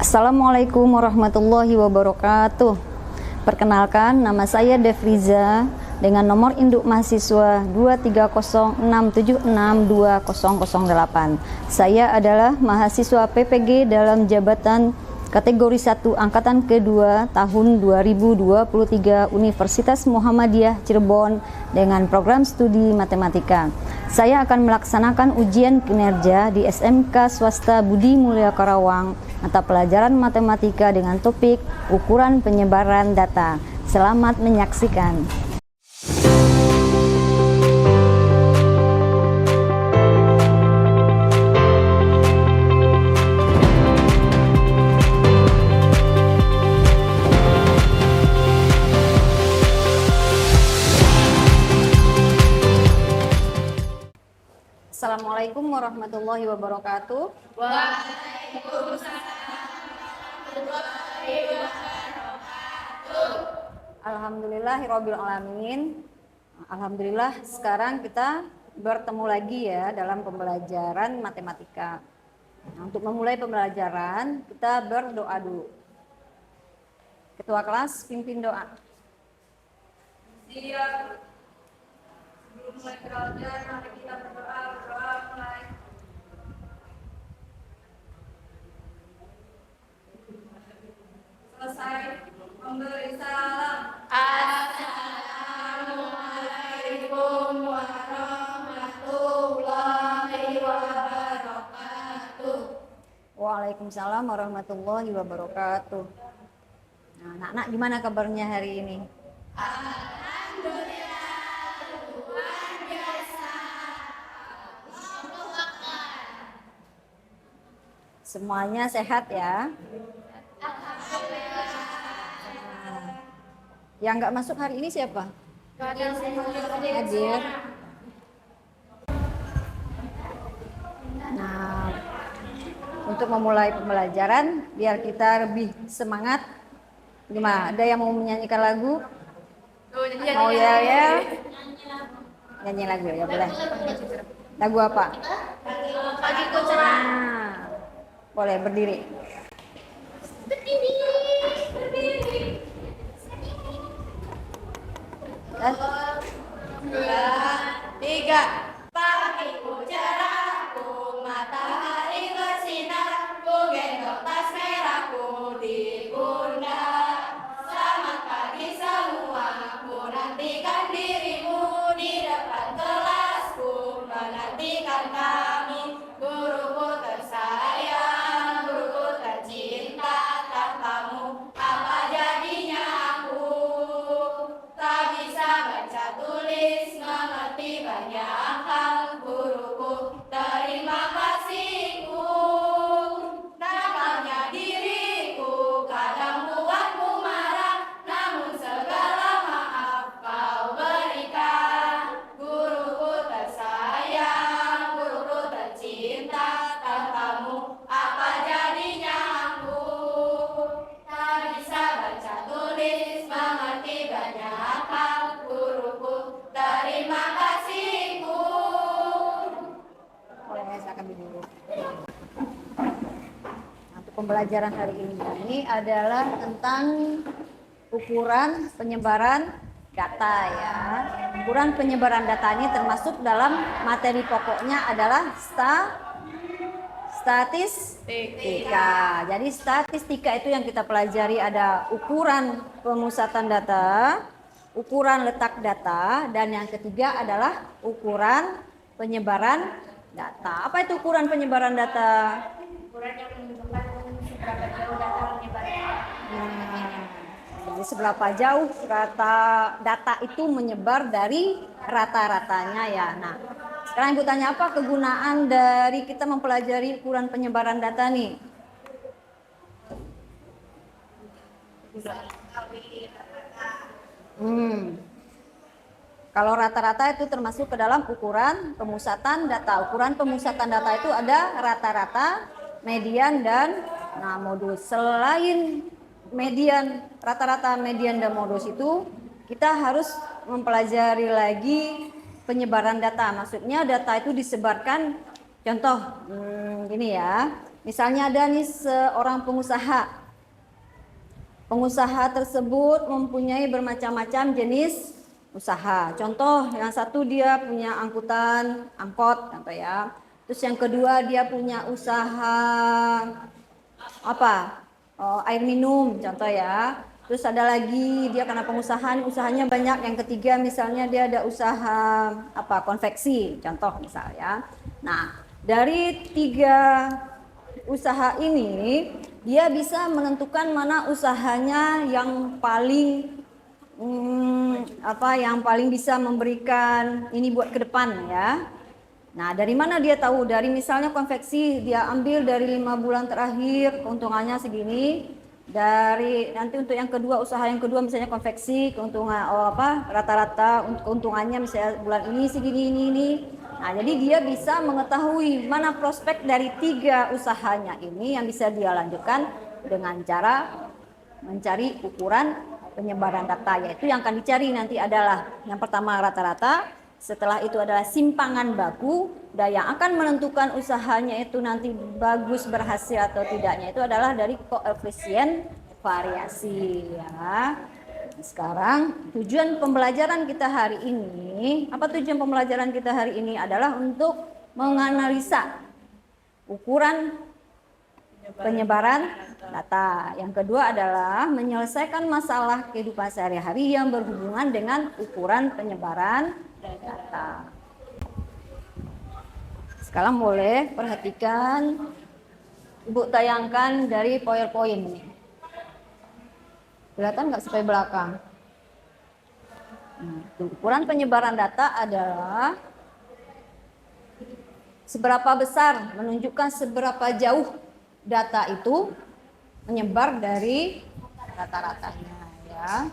Assalamualaikum warahmatullahi wabarakatuh. Perkenalkan, nama saya Devriza dengan nomor induk mahasiswa 23067620008. Saya adalah mahasiswa PPG dalam jabatan kategori 1 angkatan kedua tahun 2023 Universitas Muhammadiyah Cirebon dengan program studi matematika. Saya akan melaksanakan ujian kinerja di SMK Swasta Budi Mulia Karawang mata pelajaran matematika dengan topik ukuran penyebaran data. Selamat menyaksikan. Assalamualaikum warahmatullahi wabarakatuh. Waalaikumsalam warahmatullahi wabarakatuh. Alhamdulillahirabbil alamin. Alhamdulillah sekarang kita bertemu lagi ya dalam pembelajaran matematika. Nah, untuk memulai pembelajaran kita berdoa dulu. Ketua kelas pimpin doa. Siap. Sebelum mulai belajar, mari kita berdoa mulai. Selesai memberi salam. Assalamualaikum warahmatullahi wabarakatuh. Waalaikumsalam warahmatullahi wabarakatuh. Nah, anak-anak gimana kabarnya hari ini? Semuanya sehat ya? Yang nggak masuk hari ini siapa? Hadir. Nah, untuk memulai pembelajaran, biar kita lebih semangat, gimana? Ada yang mau menyanyikan lagu? Mau ya? Nyanyi lagu ya boleh. Lagu apa? Pagiku cerah. Nah, boleh berdiri. Berdiri. Dan 2, 3. Pagiku cerahku, matahari bersinar, ku gendong tas merahku di pundak. Selamat pagi semua, ku nantikan dirimu di depan kelasku, menantikan kami. Guruku tersayang, guruku tercinta, tanpamu apa jadinya aku? Tak bisa baca tulis, mengerti banyak hal, guruku terima kasihku. Namanya diriku, kadang buatmu marah, namun segala maaf kau berikan. Guruku tersayang, guruku tercinta, tanpamu apa jadinya aku? Tak bisa baca tulis, mengerti banyak hal, guruku terima kasihku. boleh saya ambil dulu. Nah, untuk pembelajaran hari ini adalah tentang ukuran penyebaran data ya. Ukuran penyebaran data ini termasuk dalam materi pokoknya adalah statistika. Jadi statistika itu yang kita pelajari ada ukuran pemusatan data, ukuran letak data, dan yang ketiga adalah ukuran penyebaran data. Apa itu ukuran penyebaran data? Ukuran yang menentukan seberapa jauh data menyebar. Jadi seberapa jauh data itu menyebar dari rata-ratanya ya. Nah, sekarang Ibu tanya apa kegunaan dari kita mempelajari ukuran penyebaran data nih? Kalau rata-rata itu termasuk ke dalam ukuran pemusatan data. Ukuran pemusatan data itu ada rata-rata, median, dan modus. Selain median, rata-rata, median, dan modus itu kita harus mempelajari lagi penyebaran data. Maksudnya data itu disebarkan, contoh gini ya. Misalnya ada nih seorang pengusaha. Pengusaha tersebut mempunyai bermacam-macam jenis usaha. Contoh, yang satu dia punya angkutan, angkot, contoh ya. Terus yang kedua dia punya usaha apa? Air minum, contoh ya. Terus ada lagi dia karena usahanya banyak. Yang ketiga misalnya dia ada usaha apa? Konveksi, contoh misalnya. Nah, dari tiga usaha ini dia bisa menentukan mana usahanya yang paling yang paling bisa memberikan ini buat ke depan ya. Nah, dari mana dia tahu? Dari misalnya konveksi dia ambil dari 5 bulan terakhir keuntungannya segini. Dari nanti untuk yang kedua, usaha yang kedua misalnya konveksi, keuntungan rata-rata keuntungannya misalnya bulan ini segini ini. Nah, jadi dia bisa mengetahui mana prospek dari tiga usahanya ini yang bisa dia lanjutkan dengan cara mencari ukuran penyebaran data, yaitu yang akan dicari nanti adalah yang pertama rata-rata, setelah itu adalah simpangan baku, dan yang akan menentukan usahanya itu nanti bagus berhasil atau tidaknya itu adalah dari koefisien variasi ya. Sekarang tujuan pembelajaran kita hari ini, apa tujuan pembelajaran kita hari ini adalah untuk menganalisa ukuran penyebaran data. Yang kedua adalah menyelesaikan masalah kehidupan sehari-hari yang berhubungan dengan ukuran penyebaran data. Sekarang boleh perhatikan, Ibu tayangkan dari PowerPoint ini. Kelihatan nggak sampai belakang? Nah, ukuran penyebaran data adalah seberapa besar, menunjukkan seberapa jauh data itu menyebar dari rata-ratanya ya.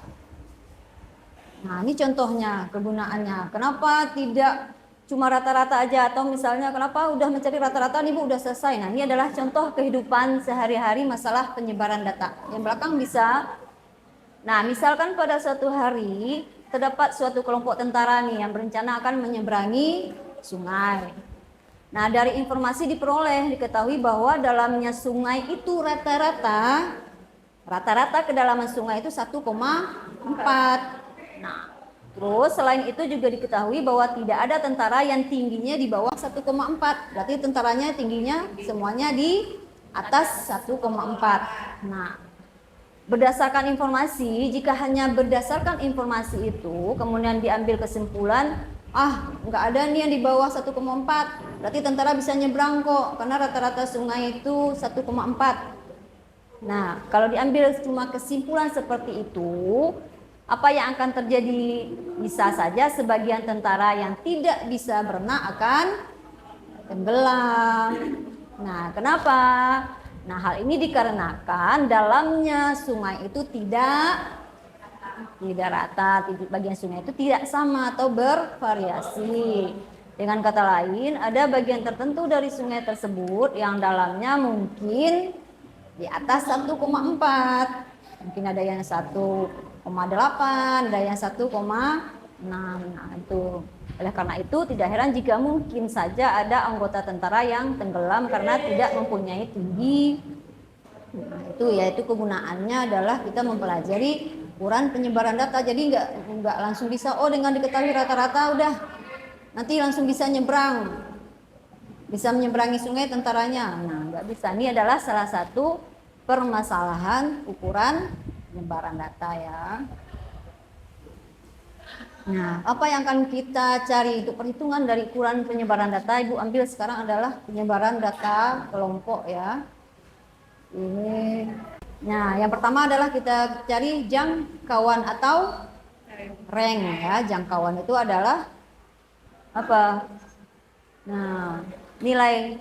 Nah, ini contohnya kegunaannya. Kenapa tidak cuma rata-rata aja, atau misalnya kenapa udah mencari rata-rata nih Bu udah selesai. Nah, ini adalah contoh kehidupan sehari-hari masalah penyebaran data. Yang belakang bisa. Nah, misalkan pada suatu hari terdapat suatu kelompok tentara nih yang berencana akan menyeberangi sungai. Nah, dari informasi diperoleh diketahui bahwa dalamnya sungai itu rata-rata kedalaman sungai itu 1,4. Nah, terus selain itu juga diketahui bahwa tidak ada tentara yang tingginya di bawah 1,4. Berarti tentaranya tingginya semuanya di atas 1,4. Nah, berdasarkan informasi, jika hanya berdasarkan informasi itu kemudian diambil kesimpulan, nggak ada nih yang di bawah 1,4, berarti tentara bisa nyebrang kok karena rata-rata sungai itu 1,4. Nah, kalau diambil cuma kesimpulan seperti itu, apa yang akan terjadi? Bisa saja sebagian tentara yang tidak bisa berenang akan tenggelam. Nah, kenapa? Nah, hal ini dikarenakan dalamnya sungai itu tidak rata, bagian sungai itu tidak sama atau bervariasi. Dengan kata lain, ada bagian tertentu dari sungai tersebut yang dalamnya mungkin di atas 1,4. Mungkin ada yang 1,8, ada yang 1,6. Nah, itu. Oleh karena itu tidak heran jika mungkin saja ada anggota tentara yang tenggelam karena tidak mempunyai tinggi. Nah, itu yaitu kegunaannya adalah kita mempelajari ukuran penyebaran data. Jadi nggak langsung bisa dengan diketahui rata-rata udah nanti langsung bisa nyebrang, bisa menyeberangi sungai tentaranya. Nah, nggak bisa. Ini adalah salah satu permasalahan ukuran penyebaran data ya. Nah, apa yang akan kita cari untuk perhitungan dari ukuran penyebaran data? Ibu ambil sekarang adalah penyebaran data kelompok ya. Ini. Nah, yang pertama adalah kita cari jangkauan atau rank ya. Jangkauan itu adalah apa? Nah, nilai.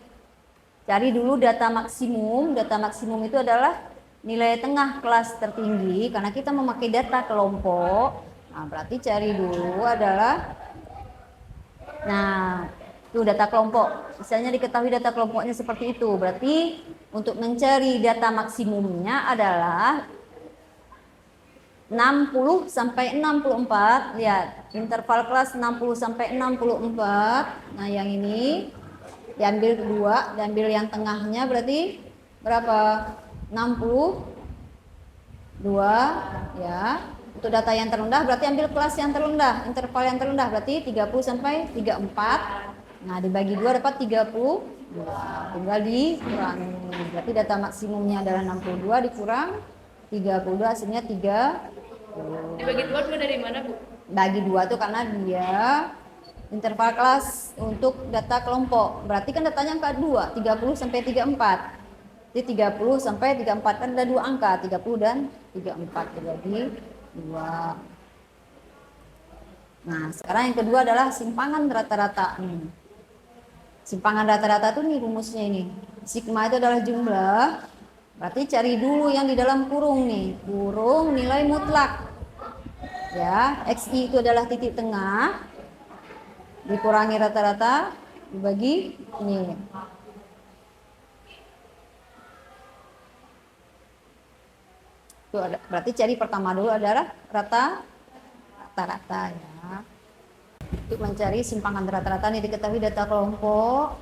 Cari dulu data maksimum. Data maksimum itu adalah nilai tengah kelas tertinggi karena kita memakai data kelompok. Nah, berarti cari dulu adalah, nah, itu data kelompok. Misalnya diketahui data kelompoknya seperti itu. Berarti untuk mencari data maksimumnya adalah 60 sampai 64. Lihat, interval kelas 60 sampai 64. Nah, yang ini diambil kedua, diambil yang tengahnya berarti berapa? 62 ya. Untuk data yang terendah berarti ambil kelas yang terendah, interval yang terendah berarti 30 sampai 34. Nah, dibagi 2 dapat 30. Tinggal dikurangi. Berarti data maksimumnya adalah 62 dikurang 32 hasilnya 30. Dibagi 2 dari mana, Bu? Bagi 2 tuh karena dia interval kelas untuk data kelompok. Berarti kan datanya angka 2, 30 sampai 34. Jadi 30 sampai 34 kan ada 2 angka, 30 dan 34 dibagi 2. Nah, sekarang yang kedua adalah simpangan rata-rata. Simpangan rata-rata tuh nih rumusnya ini. Sigma itu adalah jumlah. Berarti cari dulu yang di dalam kurung nih. Kurung nilai mutlak. Ya, XI itu adalah titik tengah. Dikurangi rata-rata dibagi ini. Itu ada, berarti cari pertama dulu adalah rata-rata ya. Untuk mencari simpangan rata-rata ini diketahui data kelompok.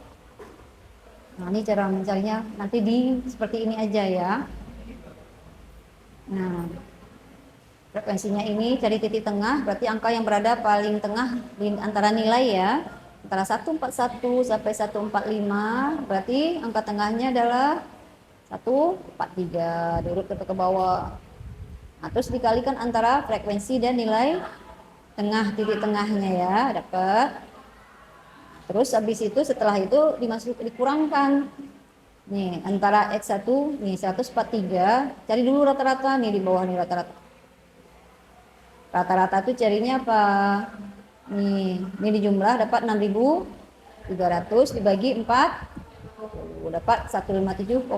Nah, ini cara mencarinya nanti seperti ini aja ya. Nah, frekuensinya ini cari titik tengah, berarti angka yang berada paling tengah di antara nilai ya. Antara 141 sampai 145, berarti angka tengahnya adalah 143, diurut ke bawah. Nah, terus dikalikan antara frekuensi dan nilai tengah, titik tengahnya ya, dapat. Terus habis itu setelah itu dikurangkan. Nih, antara X1 nih 143, cari dulu rata-rata nih di bawah nih rata-rata. Rata-rata tuh carinya apa? Nih, ini dijumlah dapat 6.300 dibagi 4 dapat 157,5.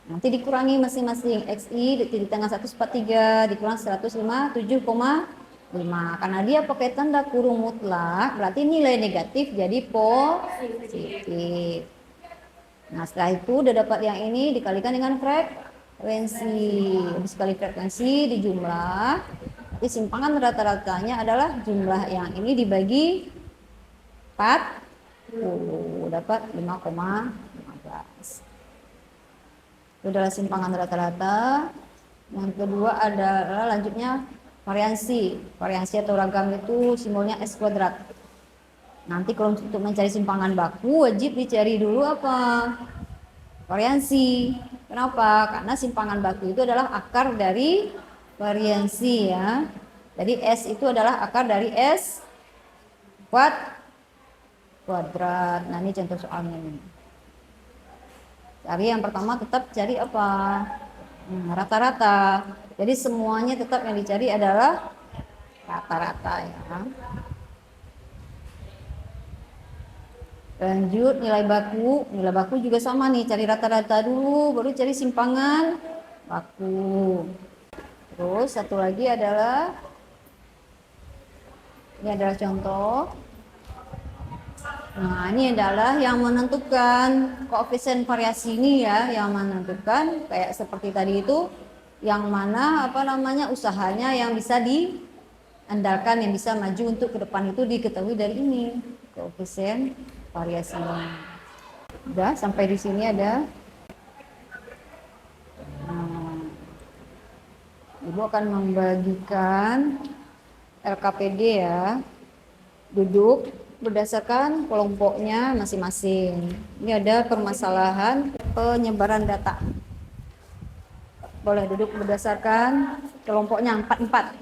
Nanti dikurangi masing-masing XI di tengah 143 dikurang 157,5. Karena dia pakai tanda kurung mutlak, berarti nilai negatif jadi positif. Nah, setelah itu udah dapat yang ini dikalikan dengan frekuensi. Habis kali frekuensi dijumlah. Jadi simpangan rata-ratanya adalah jumlah yang ini dibagi 40 dapat 5,15. Itu adalah simpangan rata-rata. Yang kedua adalah lanjutnya variansi. Variansi atau ragam itu simbolnya S kuadrat. Nanti kalau untuk mencari simpangan baku wajib dicari dulu apa? Variansi. Kenapa? Karena simpangan baku itu adalah akar dari variansi ya. Jadi S itu adalah akar dari S kuadrat. Nah, ini contoh soalnya nih. Cari yang pertama tetap cari apa? Rata-rata. Jadi semuanya tetap yang dicari adalah rata-rata ya. Lanjut nilai baku juga sama nih, cari rata-rata dulu baru cari simpangan baku. Terus satu lagi adalah ini adalah contoh. Nah, ini adalah yang menentukan koefisien variasi ini ya, yang menentukan kayak seperti tadi itu yang mana usahanya yang bisa diandalkan, yang bisa maju untuk ke depan itu diketahui dari ini koefisien variasinya. Udah sampai di sini ada. Nah, Ibu akan membagikan LKPD ya, duduk berdasarkan kelompoknya masing-masing. Ini ada permasalahan penyebaran data. Boleh duduk berdasarkan kelompoknya 4-4.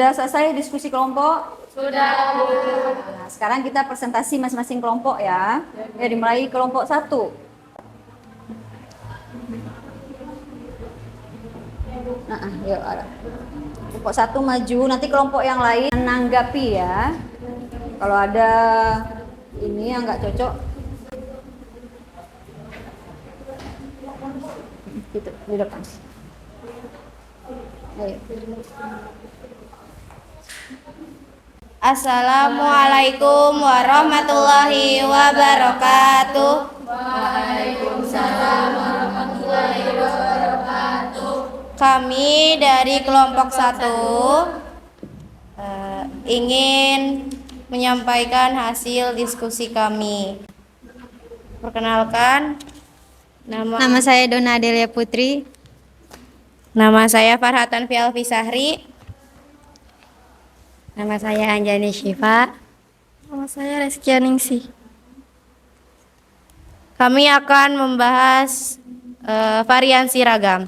Sudah selesai diskusi kelompok? Sudah. Nah, sekarang kita presentasi masing-masing kelompok ya. Ya, dimulai kelompok 1. Yuk, kelompok 1 maju, nanti kelompok yang lain menanggapi ya. Kalau ada ini yang nggak cocok, gitu di depan. Ayo. Assalamualaikum warahmatullahi wabarakatuh. Waalaikumsalam warahmatullahi wabarakatuh. Kami dari kelompok 1 ingin menyampaikan hasil diskusi kami. Perkenalkan, Nama saya Dona Adelia Putri. nama saya Farhatan Fialfi Sahri. Nama saya Anjani Syifa. Nama saya Reski Aningsih. Kami akan membahas variansi ragam.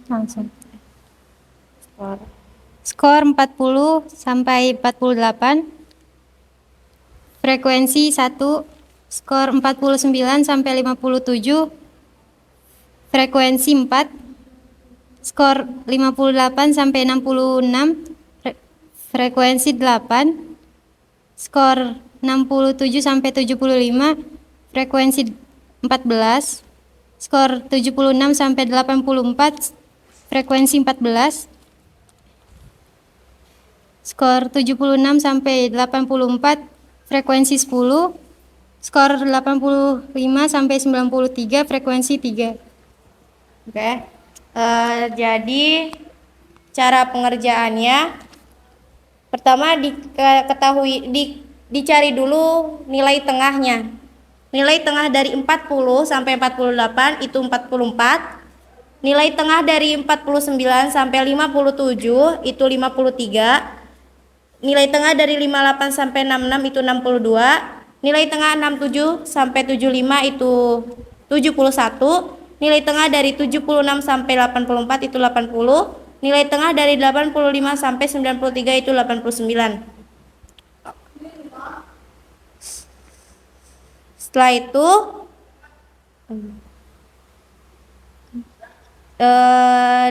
Langsung. Skor 40 sampai 48. Frekuensi 1. Skor 49 sampai 57. Frekuensi 4. Skor 58 sampai 66. Frekuensi 8. Skor 67 sampai 75. Frekuensi 14. Skor 76 sampai 84. Frekuensi 14. Skor 76 sampai 84. Frekuensi 10. Skor 85 sampai 93. Frekuensi 3. Oke. Jadi cara pengerjaannya, pertama dicari dulu nilai tengahnya. Nilai tengah dari 40 sampai 48 itu 44. Nilai tengah dari 49 sampai 57 itu 53. Nilai tengah dari 58 sampai 66 itu 62. Nilai tengah 67 sampai 75 itu 71. Nilai tengah dari 76 sampai 84 itu 80. Nilai tengah dari 85 sampai 93 itu 89. Setelah itu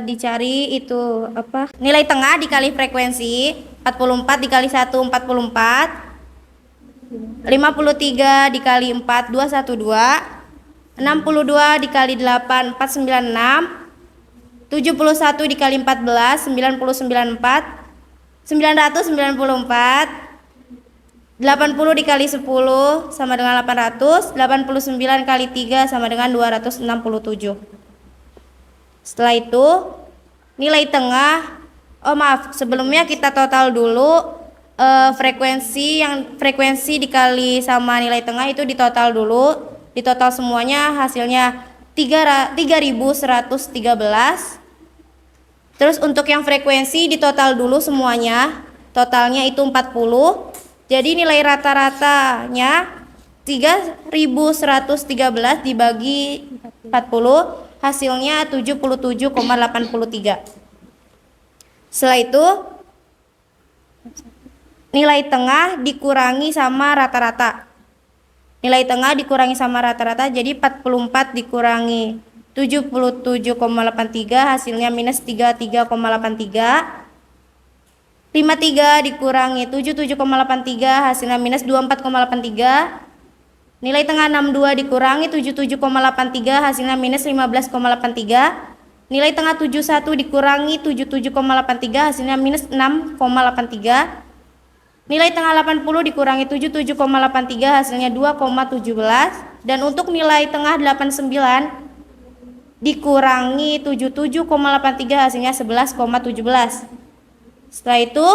dicari itu apa? Nilai tengah dikali frekuensi. 44 dikali 1 44. 53 dikali 4 212. 62 dikali 8 496. 71 dikali 14 994. 994. 80 dikali 10 sama dengan 800. 89 kali 3 sama dengan 267. Setelah itu nilai tengah, sebelumnya kita total dulu frekuensi dikali sama nilai tengah itu ditotal dulu. Ditotal semuanya hasilnya 3113. Terus untuk yang frekuensi ditotal dulu semuanya, totalnya itu 40. Jadi nilai rata-ratanya 3113 dibagi 40, hasilnya 77,83. Setelah itu nilai tengah dikurangi sama rata-rata. Nilai tengah dikurangi sama rata-rata, jadi 44 dikurangi 77,83 hasilnya minus 33,83. 53 dikurangi 77,83 hasilnya minus 24,83. Nilai tengah 62 dikurangi 77,83 hasilnya minus 15,83. Nilai tengah 71 dikurangi 77,83 hasilnya minus 6,83. Nilai tengah 80 dikurangi 77,83 hasilnya 2,17. Dan untuk nilai tengah 89 dikurangi 77,83 hasilnya 11,17. Setelah itu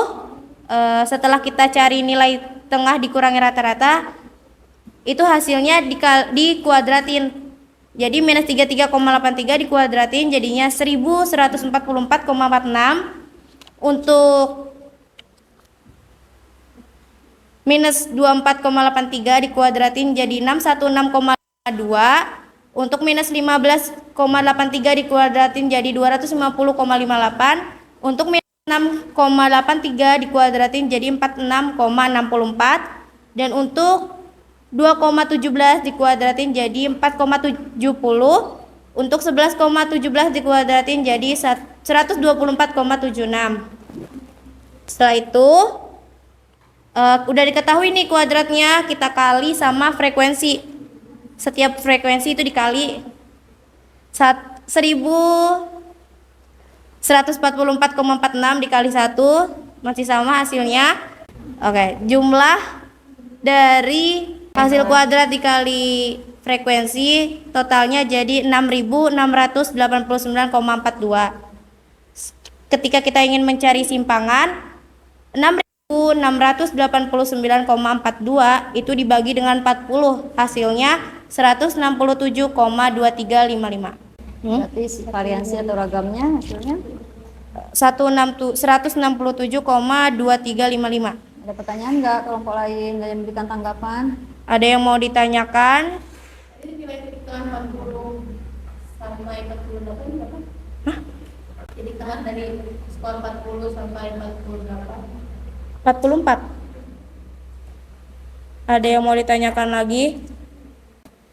setelah kita cari nilai tengah dikurangi rata-rata, itu hasilnya dikuadratin. Jadi minus 33,83 dikuadratin jadinya 1144,46. Untuk minus 24,83 dikuadratin jadi 616,2. Untuk minus 15,83 dikuadratin jadi 250,58. Untuk minus 6,83 dikuadratin jadi 46,64. Dan untuk 2,17 dikuadratin jadi 4,70. Untuk 11,17 dikuadratin jadi 124,76. Setelah itu udah diketahui nih kuadratnya, kita kali sama frekuensi. Setiap frekuensi itu dikali 1144,46 dikali 1 masih sama hasilnya. Oke, jumlah dari hasil kuadrat dikali frekuensi totalnya jadi 6.689,42. Ketika kita ingin mencari simpangan, 6.689,42 itu dibagi dengan 40, hasilnya 167,2355. Berarti variansi atau ragamnya hasilnya 167,2355. ada pertanyaan nggak? Kelompok lain nggak yang memberikan tanggapan? Ada yang mau ditanyakan? Ini nilai tengah 40 sampai 48 berapa? Hah? Jadi tengah dari skor 40 sampai 48. 44. Ada yang mau ditanyakan lagi?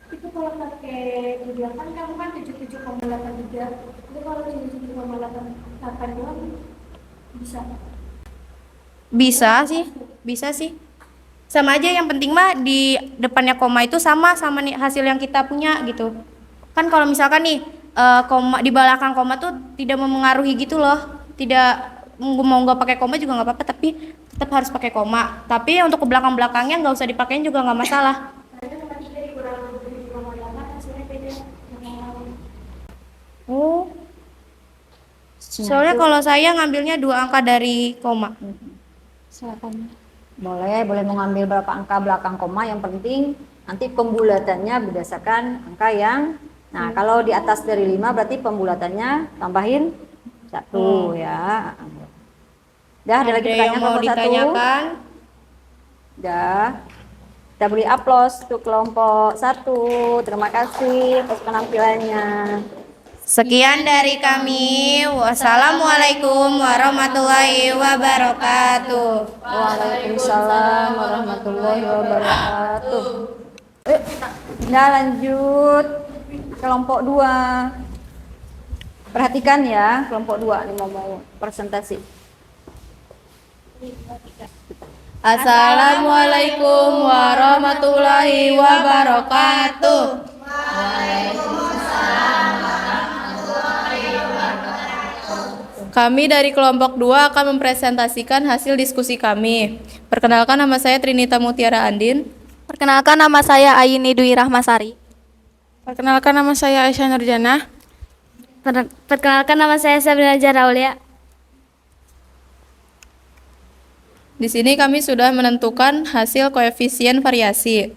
Itu kalau pakai ujian kamu kan 77,83. Itu kalau 77,82 bisa. Bisa sih. Sama aja, yang penting mah di depannya koma itu sama nih hasil yang kita punya gitu. Kan kalau misalkan nih koma di belakang koma tuh tidak memengaruhi gitu loh. Tidak mau nggak pakai koma juga nggak apa-apa, tapi tetap harus pakai koma. Tapi untuk ke belakang-belakangnya nggak usah dipakein juga nggak masalah. Oh. Soalnya kalau saya ngambilnya 2 angka dari koma. Boleh mau ngambil berapa angka belakang koma, yang penting nanti pembulatannya berdasarkan angka yang, nah kalau di atas dari 5 berarti pembulatannya tambahin 1 ya. Dah, ada lagi Ada yang pertanyaan mau kelompok 1? ditanyakan? Dah. Kita beri aplaus untuk kelompok 1. Terima kasih atas penampilannya. Sekian dari kami. Wassalamualaikum warahmatullahi wabarakatuh. Waalaikumsalam warahmatullahi wabarakatuh. Nah, lanjut kelompok 2. Perhatikan ya, kelompok 2 nih mau presentasi. Assalamualaikum warahmatullahi wabarakatuh. Kami dari kelompok 2 akan mempresentasikan hasil diskusi kami. Perkenalkan, nama saya Trinita Mutiara Andin. Perkenalkan, nama saya Ayini Dwi Rahmasari. Perkenalkan, nama saya Aisyah Nurjana. Perkenalkan, nama saya Sabrina Jaraulia. Di sini kami sudah menentukan hasil koefisien variasi.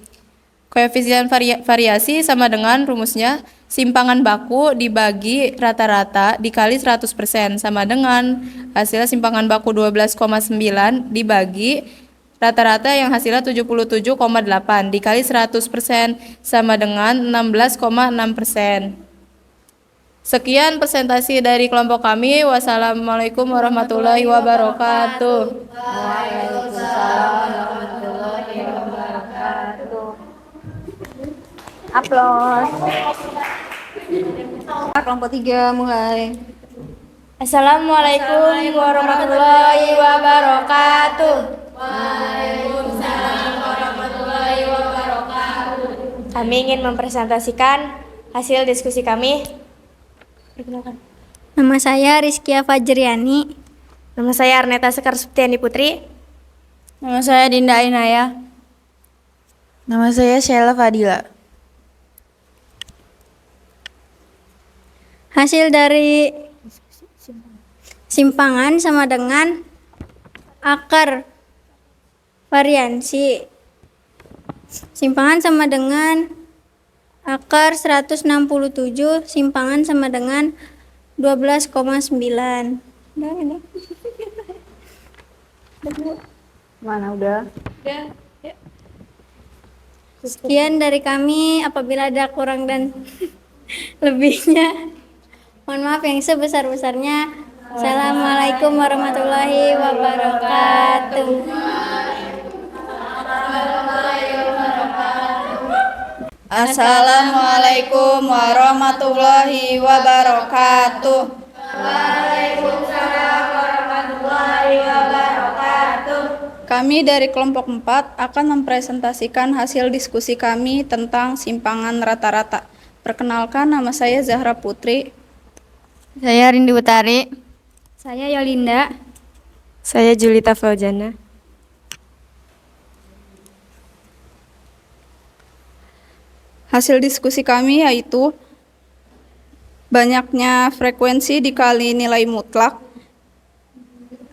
Koefisien variasi sama dengan rumusnya simpangan baku dibagi rata-rata dikali 100% sama dengan hasil simpangan baku 12,9 dibagi rata-rata yang hasilnya 77,8 dikali 100% sama dengan 16,6%. Sekian presentasi dari kelompok kami. Wassalamualaikum warahmatullahi wabarakatuh. Waalaikumsalam warahmatullahi wabarakatuh. Aplaus. Kelompok 3 mulai. Assalamualaikum warahmatullahi wabarakatuh. Kami ingin mempresentasikan hasil diskusi kami. Perkenalkan. Nama saya Rizkia Fajriani. Nama saya Arneta Sekar Septiani Putri. Nama saya Dinda Ainaya. Nama saya Sheila Fadila. Hasil dari simpangan sama dengan akar variansi. Simpangan sama dengan akar 167, simpangan sama dengan 12,9. Mana udah? Sekian dari kami, apabila ada kurang dan lebihnya, mohon maaf yang sebesar-besarnya. Assalamualaikum warahmatullahi wabarakatuh. Assalamualaikum warahmatullahi wabarakatuh. Kami dari kelompok 4 akan mempresentasikan hasil diskusi kami tentang simpangan rata-rata. Perkenalkan, nama saya Zahra Putri. Saya Rindy Utari. Saya Yolinda. Saya Julita Fauzana. Hasil diskusi kami yaitu banyaknya frekuensi dikali nilai mutlak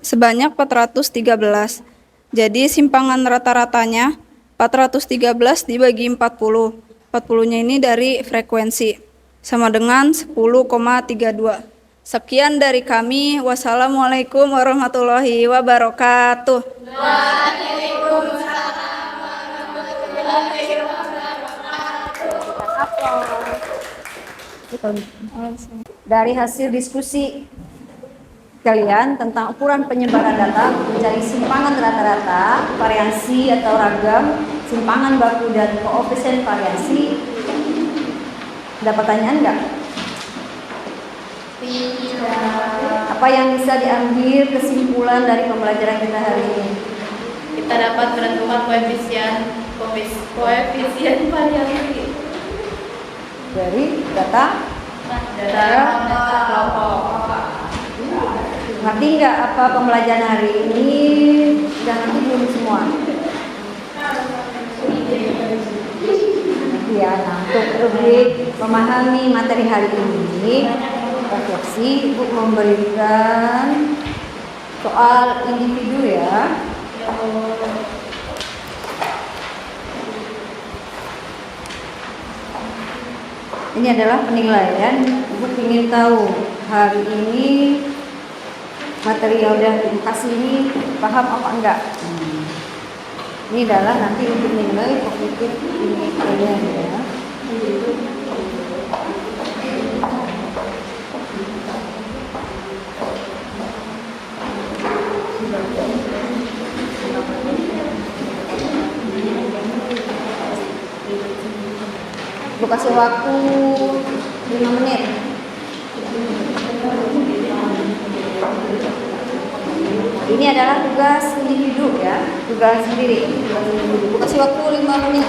sebanyak 413. Jadi simpangan rata-ratanya 413 dibagi 40. 40-nya ini dari frekuensi sama dengan 10,32. Sekian dari kami. Wassalamualaikum warahmatullahi wabarakatuh. Dari hasil diskusi kalian tentang ukuran penyebaran data, mencari simpangan rata-rata, variasi atau ragam, simpangan baku dan koefisien variasi. Ada pertanyaan enggak? Apa yang bisa diambil kesimpulan dari pembelajaran kita hari ini? Kita dapat menentukan koefisien variasi Dari data kelompok. ngerti nggak apa pembelajaran hari ini? Udah ngerti belum semua? Ya, nah untuk rubrik memahami materi hari ini, refleksi Ibu memberikan soal individu ya. Ini adalah penilaian. Ibu ingin tahu hari ini materi yang udah dikasih ini paham apa enggak? Ini adalah nanti untuk nilai kognitif ini ya. Ibu kasih waktu 5 menit. Ini adalah tugas individu ya, tugas sendiri. Ibu kasih waktu 5 menit.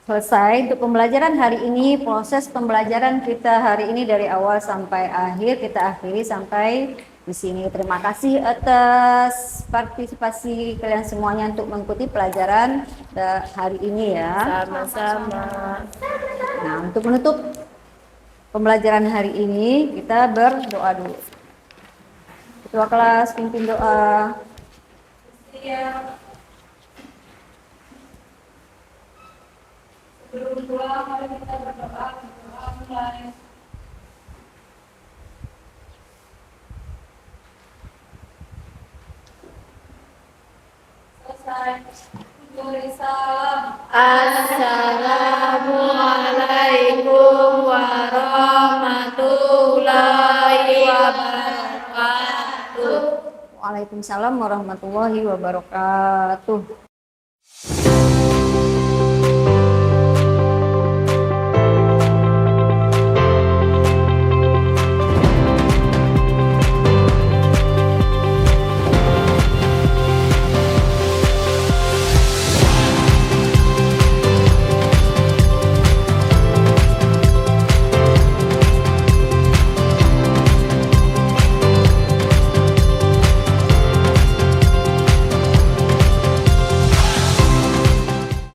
Selesai untuk pembelajaran hari ini. Proses pembelajaran kita hari ini dari awal sampai akhir kita akhiri sampai di sini. Terima kasih atas partisipasi kalian semuanya untuk mengikuti pelajaran hari ini ya. Sama-sama. Nah, untuk menutup pembelajaran hari ini kita berdoa dulu. Ketua kelas pimpin doa. Sebelum pulang, mari kita berdoa mulai. Selesai. Beri salam. Assalamualaikum warahmatullahi wabarakatuh. Waalaikumsalam warahmatullahi wabarakatuh.